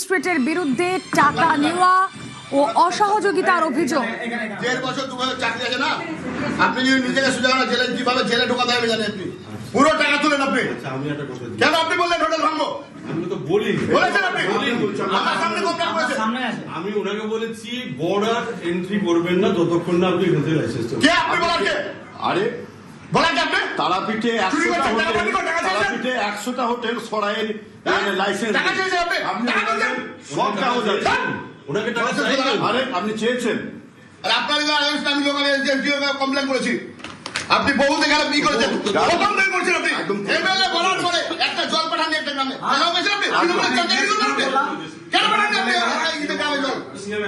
ম্যাজিস্ট্রেটের বিরুদ্ধে টাকা নেওয়া ও অসহযোগিতার অভিযোগ। 1.5 বছর 2 বছর চাকরি আছে না, আপনি যদি নিজেকে সুযোগ না জেলে কিভাবে জেলে ঢোকাতে হবে জানেন আপনি? পুরো টাকা তুলেন আপনি। আমি একটা কথা বলি। কেন আপনি বললেন হোটেল ভাঙবো? আমি তো বলি বলেছেন আপনি? আমার সামনে কমপ্লেন করেছেন। আমি ওনাকে বলেছি বর্ডার এন্ট্রি করবেন না যতক্ষণ না আপনি হেলথ লাইসেন্স। কে আপনি বলার কে? আরে বলেন কে আপনি? তারাপীঠে 100টা হোটেল সরাইয়ের লাইসেন্স টাকা চেয়েছে আপনি? টাকা বলছেন? সব কাগজ আছে। ওনাকে টাকা চাইবেন। আরে আপনি চেয়েছেন? আর আপনার আমি লোকাল কমপ্লেন করেছি। আপনি বহুত এখানে কি করেছেন? কমপ্লেন করেছেন আপনি। এমএলএ বলার পরে একটা জল পাঠান একটা গ্রামে। জানাও গেছেন আপনি? কেন পাঠান আপনি এই গ্রামে জল?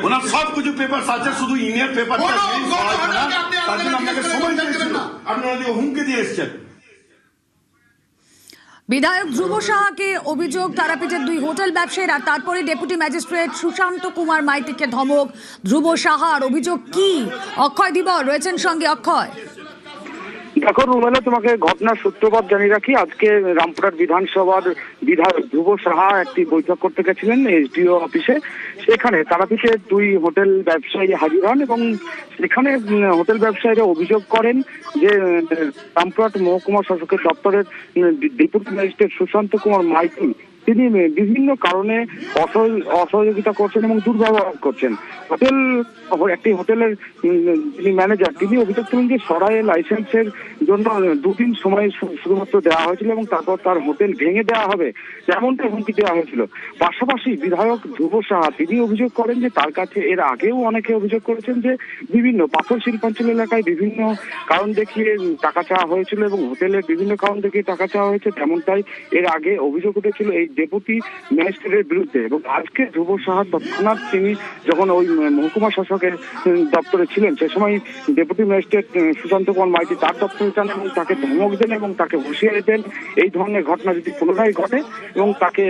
ওনার সব কিছু পেপার আছে, শুধু ইমেল পেপারটা তার জন্য আপনাকে সময় দিয়েছিল। আপনি ওনাদের হুমকি দিয়ে এসেছেন। বিধায়ক ধ্রুব সাহাকে অভিযোগ তারাপীঠের 2 হোটেল ব্যবসায়ীরা, তারপরে ডেপুটি ম্যাজিস্ট্রেট সুশান্ত কুমার মাইতিকে ধমক। ধ্রুব সাহার অভিযোগ কি? অক্ষয় দিবর রয়েছেন সঙ্গে। অক্ষয়, দেখো রুমেলা, তোমাকে ঘটনার সূত্রপাত জানিয়ে রাখি। আজকে রামপুরহাট বিধানসভার বিধায়ক ধ্রুব সাহা একটি বৈঠক করতে গেছিলেন এসডিও অফিসে। সেখানে তারাপীঠে 2 হোটেল ব্যবসায়ী হাজির হন এবং সেখানে হোটেল ব্যবসায়ীরা অভিযোগ করেন যে রামপুরহাট মহকুমা শাসকের দপ্তরের ডেপুটি ম্যাজিস্ট্রেট সুশান্ত কুমার মাইতি তিনি বিভিন্ন কারণে অসহযোগিতা করছেন এবং দুর্ব্যবহার করছেন। একটি হোটেলের যিনি ম্যানেজার তিনি অভিযোগ করেন যে সরাইয়ের লাইসেন্সের জন্য 2 দিন সময় শুধুমাত্র দেওয়া হয়েছিল এবং তারপর তার হোটেল ভেঙে দেওয়া হবে তেমনটা হুমকি দেওয়া হয়েছিল। পাশাপাশি বিধায়ক ধ্রুব সাহা তিনি অভিযোগ করেন যে তার কাছে এর আগেও অনেকে অভিযোগ করেছেন যে বিভিন্ন পাথর শিল্পাঞ্চল এলাকায় বিভিন্ন কারণ দেখিয়ে টাকা চাওয়া হয়েছিল এবং হোটেলের বিভিন্ন কারণ দেখিয়ে টাকা চাওয়া হয়েছে, তেমনটাই এর আগে অভিযোগ উঠেছিল এই ডেপুটি ম্যাজিস্ট্রেটের বিরুদ্ধে। এবং আজকে ধ্রুব সাহা তৎক্ষণাৎ তিনি যখন ওই মহকুমা শাসকের দপ্তরে ছিলেন সে সময় ডেপুটি ম্যাজিস্ট্রেট সুশান্ত কুমার মাইতি তার দপ্তরে যান এবং তাকে ধমক দেন এবং তাকে হুঁশিয়ারি দেন এই ধরনের ঘটনা যদি পুনরায় ঘটে এবং তাকে